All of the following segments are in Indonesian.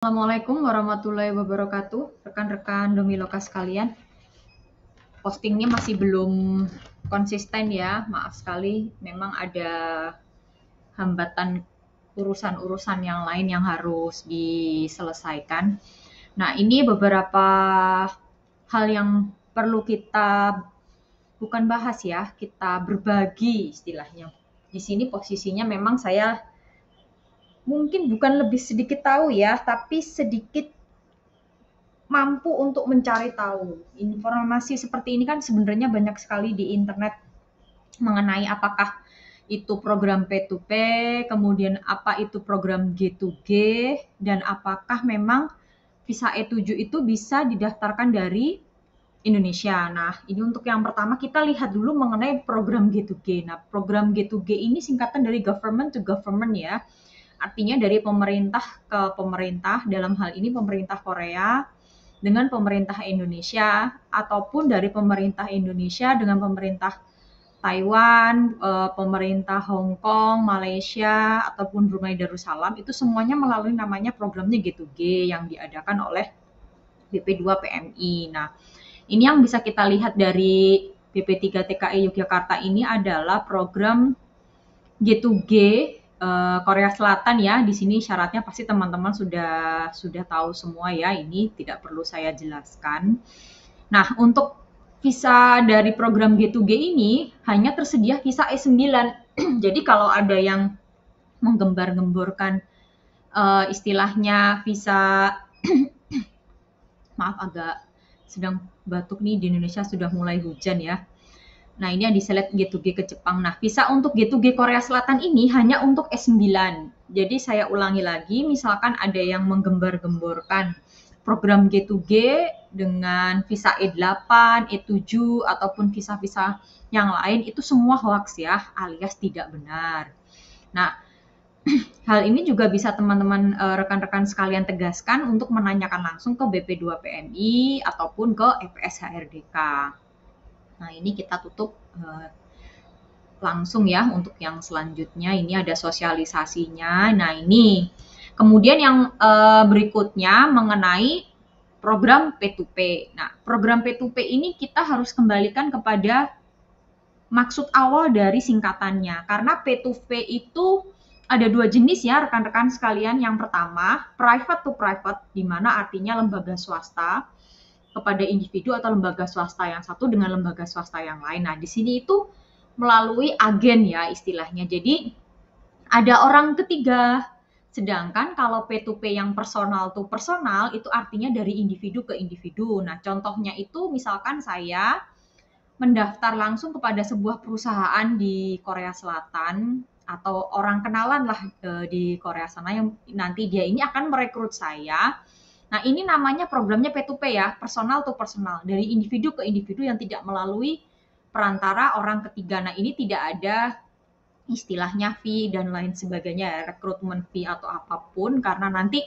Assalamualaikum warahmatullahi wabarakatuh, rekan-rekan Domiloka sekalian. Postingnya masih belum konsisten ya, maaf sekali. Memang ada hambatan urusan-urusan yang lain yang harus diselesaikan. Nah, ini beberapa hal yang perlu kita bukan bahas ya, kita berbagi istilahnya. Di sini posisinya memang saya mungkin bukan lebih sedikit tahu ya, tapi sedikit mampu untuk mencari tahu. Informasi seperti ini kan sebenarnya banyak sekali di internet mengenai apakah itu program P2P, kemudian apa itu program G2G, dan apakah memang visa E7 itu bisa didaftarkan dari Indonesia. Nah, ini untuk yang pertama kita lihat dulu mengenai program G2G. Nah, program G2G ini singkatan dari government to government ya. Artinya dari pemerintah ke pemerintah, dalam hal ini pemerintah Korea dengan pemerintah Indonesia, ataupun dari pemerintah Indonesia dengan pemerintah Taiwan, pemerintah Hong Kong, Malaysia, ataupun Brunei Darussalam, itu semuanya melalui namanya programnya G2G yang diadakan oleh BP2 PMI. Nah, ini yang bisa kita lihat dari BP3 TKI Yogyakarta ini adalah program G2G Korea Selatan ya. Di sini syaratnya pasti teman-teman sudah tahu semua ya. Ini tidak perlu saya jelaskan. Nah, untuk visa dari program G2G ini hanya tersedia visa E9. Jadi kalau ada yang menggembar-gemborkan istilahnya visa maaf agak sedang batuk nih, di Indonesia sudah mulai hujan ya. Nah, ini yang di-select G2G ke Jepang. Nah, visa untuk G2G Korea Selatan ini hanya untuk S9. Jadi saya ulangi lagi, misalkan ada yang menggembar-gemborkan program G2G dengan visa E8, E7, ataupun visa-visa yang lain, itu semua hoax ya, alias tidak benar. Nah, hal ini juga bisa teman-teman rekan-rekan sekalian tegaskan untuk menanyakan langsung ke BP2 PMI ataupun ke EPS HRDK. Nah, ini kita tutup langsung ya untuk yang selanjutnya. Ini ada sosialisasinya. Nah, ini. Kemudian yang berikutnya mengenai program P2P. Nah, program P2P ini kita harus kembalikan kepada maksud awal dari singkatannya. Karena P2P itu ada dua jenis ya rekan-rekan sekalian. Yang pertama, private to private, di mana artinya lembaga swasta kepada individu atau lembaga swasta yang satu dengan lembaga swasta yang lain. Nah, di sini itu melalui agen ya istilahnya. Jadi ada orang ketiga. Sedangkan kalau P2P yang personal to personal itu artinya dari individu ke individu. Nah, contohnya itu misalkan saya mendaftar langsung kepada sebuah perusahaan di Korea Selatan atau orang kenalan lah di Korea sana yang nanti dia ini akan merekrut saya. Nah, ini namanya programnya P2P ya, personal to personal, dari individu ke individu yang tidak melalui perantara orang ketiga. Nah, ini tidak ada istilahnya fee dan lain sebagainya, rekrutmen fee atau apapun, karena nanti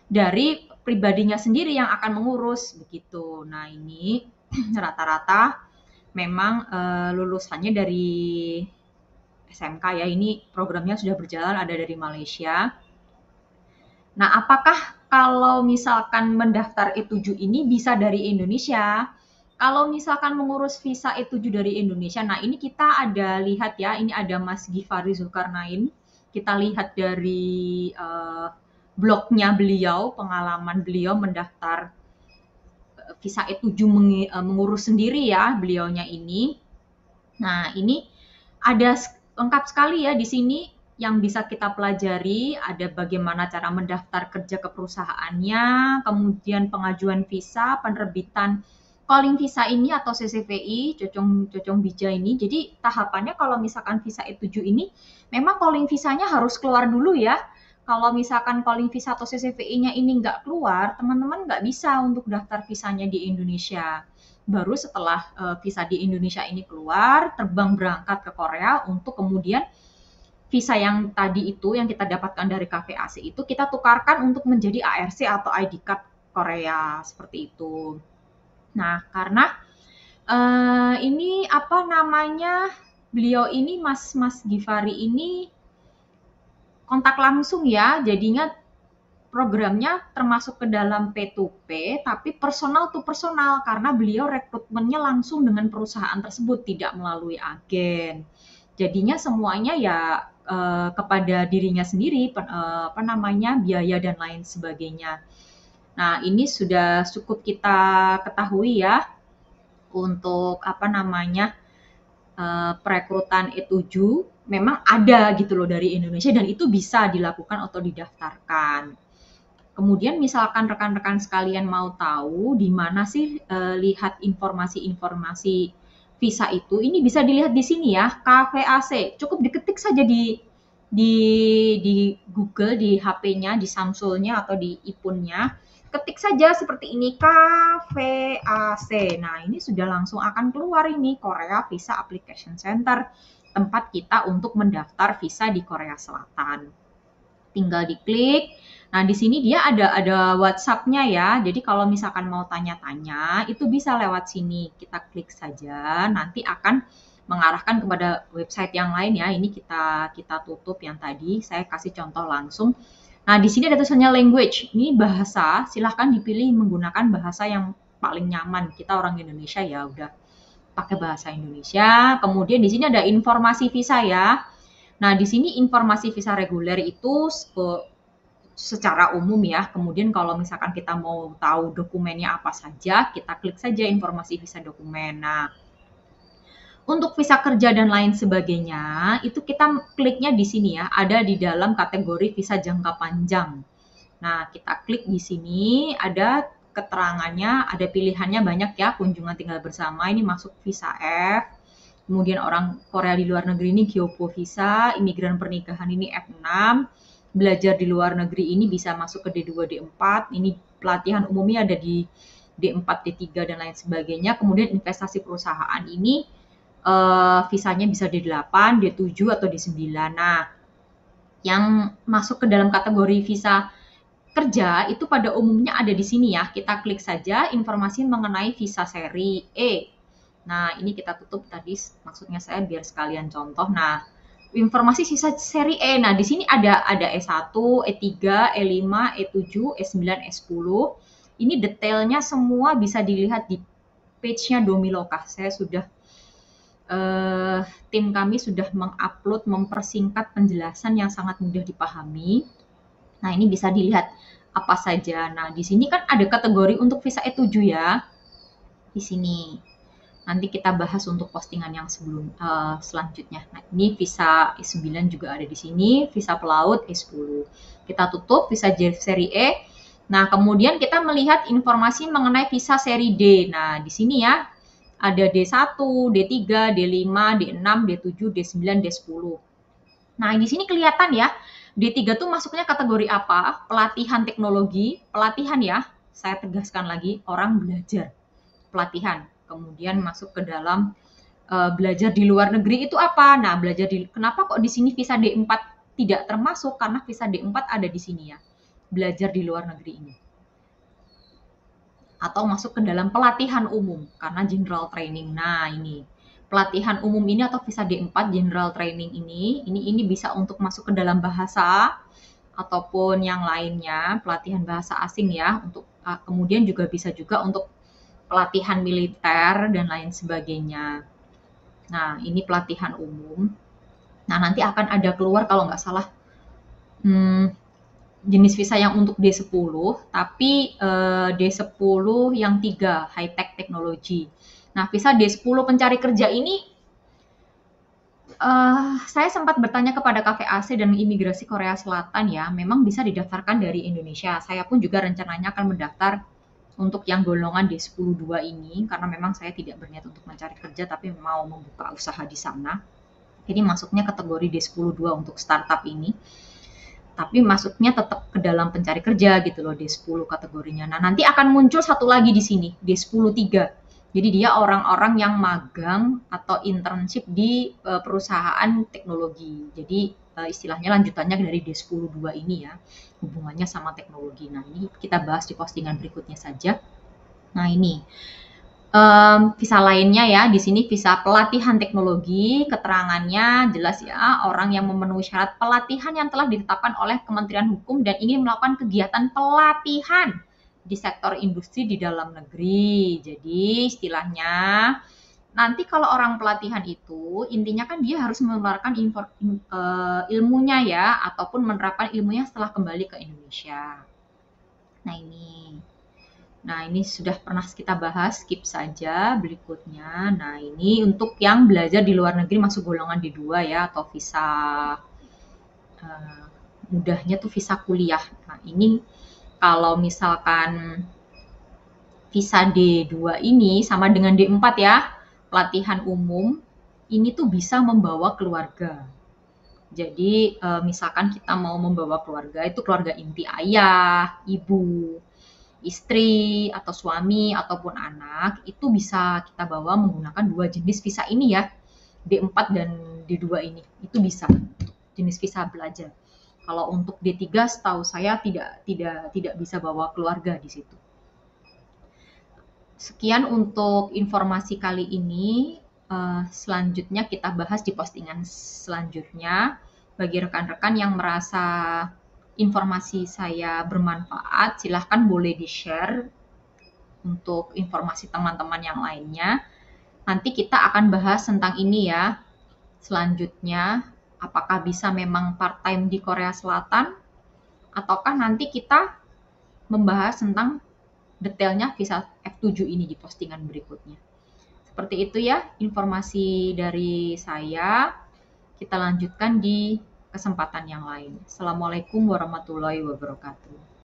dari pribadinya sendiri yang akan mengurus begitu. Nah, ini rata-rata memang lulusannya dari SMK ya, ini programnya sudah berjalan, ada dari Malaysia. Nah, apakah kalau misalkan mendaftar E7 ini bisa dari Indonesia? Kalau misalkan mengurus visa E7 dari Indonesia, nah ini kita ada lihat ya, ini ada Mas Givari Zulkarnain. Kita lihat dari blognya beliau, pengalaman beliau mendaftar visa E7 mengurus sendiri ya, beliaunya ini. Nah, ini ada lengkap sekali ya di sini yang bisa kita pelajari, ada bagaimana cara mendaftar kerja ke perusahaannya, kemudian pengajuan visa, penerbitan calling visa ini atau CCVI, Cocong Bija ini. Jadi tahapannya kalau misalkan visa E7 ini, memang calling visanya harus keluar dulu ya. Kalau misalkan calling visa atau CCVI-nya ini nggak keluar, teman-teman nggak bisa untuk daftar visanya di Indonesia. Baru setelah visa di Indonesia ini keluar, terbang berangkat ke Korea untuk kemudian visa yang tadi itu yang kita dapatkan dari KVAC itu kita tukarkan untuk menjadi ARC atau ID card Korea seperti itu. Nah, karena ini apa namanya, beliau ini Mas Givari ini kontak langsung ya, jadinya programnya termasuk ke dalam P2P, tapi personal to personal, karena beliau rekrutmennya langsung dengan perusahaan tersebut, tidak melalui agen. Jadinya semuanya ya kepada dirinya sendiri, biaya dan lain sebagainya. Nah, ini sudah cukup kita ketahui ya untuk perekrutan E7 memang ada gitu loh dari Indonesia, dan itu bisa dilakukan atau didaftarkan. Kemudian misalkan rekan-rekan sekalian mau tahu di mana sih lihat informasi-informasi visa itu, ini bisa dilihat di sini ya, KVAC. Cukup diketik saja di Google, di HP-nya, di Samsulnya atau di iPhone-nya. Ketik saja seperti ini, KVAC. Nah, ini sudah langsung akan keluar ini, Korea Visa Application Center, tempat kita untuk mendaftar visa di Korea Selatan. Tinggal diklik. Nah, di sini dia ada WhatsApp-nya ya. Jadi kalau misalkan mau tanya-tanya, itu bisa lewat sini. Kita klik saja, nanti akan mengarahkan kepada website yang lain ya. Ini kita tutup yang tadi. Saya kasih contoh langsung. Nah, di sini ada tulisannya language. Ini bahasa, silahkan dipilih menggunakan bahasa yang paling nyaman. Kita orang Indonesia ya, udah pakai bahasa Indonesia. Kemudian di sini ada informasi visa ya. Nah, di sini informasi visa reguler itu secara umum ya. Kemudian kalau misalkan kita mau tahu dokumennya apa saja, kita klik saja informasi visa dokumen. Nah, untuk visa kerja dan lain sebagainya, itu kita kliknya di sini ya, ada di dalam kategori visa jangka panjang. Nah, kita klik di sini, ada keterangannya, ada pilihannya banyak ya, kunjungan tinggal bersama, ini masuk visa F, kemudian orang Korea di luar negeri ini Gyopo visa, imigran pernikahan ini F6, belajar di luar negeri ini bisa masuk ke D2, D4, ini pelatihan umumnya ada di D4, D3, dan lain sebagainya, kemudian investasi perusahaan ini visanya bisa D8, D7, atau D9. Nah, yang masuk ke dalam kategori visa kerja itu pada umumnya ada di sini ya. Kita klik saja informasi mengenai visa seri E. Nah, ini kita tutup tadi, maksudnya saya biar sekalian contoh. Nah, informasi visa seri E. Nah, di sini ada E1, E3, E5, E7, E9, E10. Ini detailnya semua bisa dilihat di page-nya Domiloka. Saya sudah tim kami sudah mengupload, mempersingkat penjelasan yang sangat mudah dipahami. Nah, ini bisa dilihat apa saja. Nah, di sini kan ada kategori untuk visa E7 ya. Di sini. Nanti kita bahas untuk postingan yang selanjutnya. Nah, ini visa E9 juga ada di sini, visa pelaut E10. Kita tutup visa seri E. Nah, kemudian kita melihat informasi mengenai visa seri D. Nah, di sini ya, ada D1, D3, D5, D6, D7, D9, D10. Nah, di sini kelihatan ya, D3 tuh masuknya kategori apa? Pelatihan teknologi, pelatihan ya, saya tegaskan lagi, orang belajar, pelatihan. Kemudian masuk ke dalam belajar di luar negeri itu apa? Nah, kenapa kok di sini visa D4 tidak termasuk? Karena visa D4 ada di sini ya, belajar di luar negeri ini. Atau masuk ke dalam pelatihan umum karena general training. Nah, ini pelatihan umum ini atau visa D4 general training ini bisa untuk masuk ke dalam bahasa ataupun yang lainnya, pelatihan bahasa asing ya, untuk kemudian juga bisa juga untuk pelatihan militer dan lain sebagainya. Nah, ini pelatihan umum. Nah, nanti akan ada keluar kalau nggak salah jenis visa yang untuk D10, tapi D10 yang 3, high tech teknologi. Nah, visa D10 pencari kerja ini, saya sempat bertanya kepada KVAC dan Imigrasi Korea Selatan ya, memang bisa didaftarkan dari Indonesia. Saya pun juga rencananya akan mendaftar untuk yang golongan D10-2 ini, karena memang saya tidak berniat untuk mencari kerja, tapi mau membuka usaha di sana. Jadi masuknya kategori D10-2 untuk startup ini. Tapi masuknya tetap ke dalam pencari kerja gitu loh, D10 kategorinya. Nah, nanti akan muncul satu lagi di sini, D10-3. Jadi dia orang-orang yang magang atau internship di perusahaan teknologi. Jadi istilahnya lanjutannya dari D10-2 ini ya, hubungannya sama teknologi. Nah, ini kita bahas di postingan berikutnya saja. Nah, ini Visa lainnya ya, di sini visa pelatihan teknologi, keterangannya jelas ya, orang yang memenuhi syarat pelatihan yang telah ditetapkan oleh Kementerian Hukum dan ingin melakukan kegiatan pelatihan di sektor industri di dalam negeri. Jadi istilahnya, nanti kalau orang pelatihan itu, intinya kan dia harus mengeluarkan ilmunya ya, ataupun menerapkan ilmunya setelah kembali ke Indonesia. Nah ini. Nah, ini sudah pernah kita bahas, skip saja berikutnya. Nah, ini untuk yang belajar di luar negeri masuk golongan D2 ya, atau visa mudahnya tuh visa kuliah. Nah, ini kalau misalkan visa D2 ini sama dengan D4 ya, pelatihan umum, ini tuh bisa membawa keluarga. Jadi, misalkan kita mau membawa keluarga, itu keluarga inti ayah, ibu, istri atau suami ataupun anak itu bisa kita bawa menggunakan dua jenis visa ini ya, D4 dan D2 ini. Itu bisa jenis visa belajar. Kalau untuk D3 setahu saya tidak bisa bawa keluarga di situ. Sekian untuk informasi kali ini. Selanjutnya kita bahas di postingan selanjutnya. Bagi rekan-rekan yang merasa informasi saya bermanfaat, silahkan boleh di-share untuk informasi teman-teman yang lainnya. Nanti kita akan bahas tentang ini ya. Selanjutnya, apakah bisa memang part-time di Korea Selatan, ataukah nanti kita membahas tentang detailnya visa F7 ini di postingan berikutnya. Seperti itu ya informasi dari saya. Kita lanjutkan di kesempatan yang lain. Assalamualaikum warahmatullahi wabarakatuh.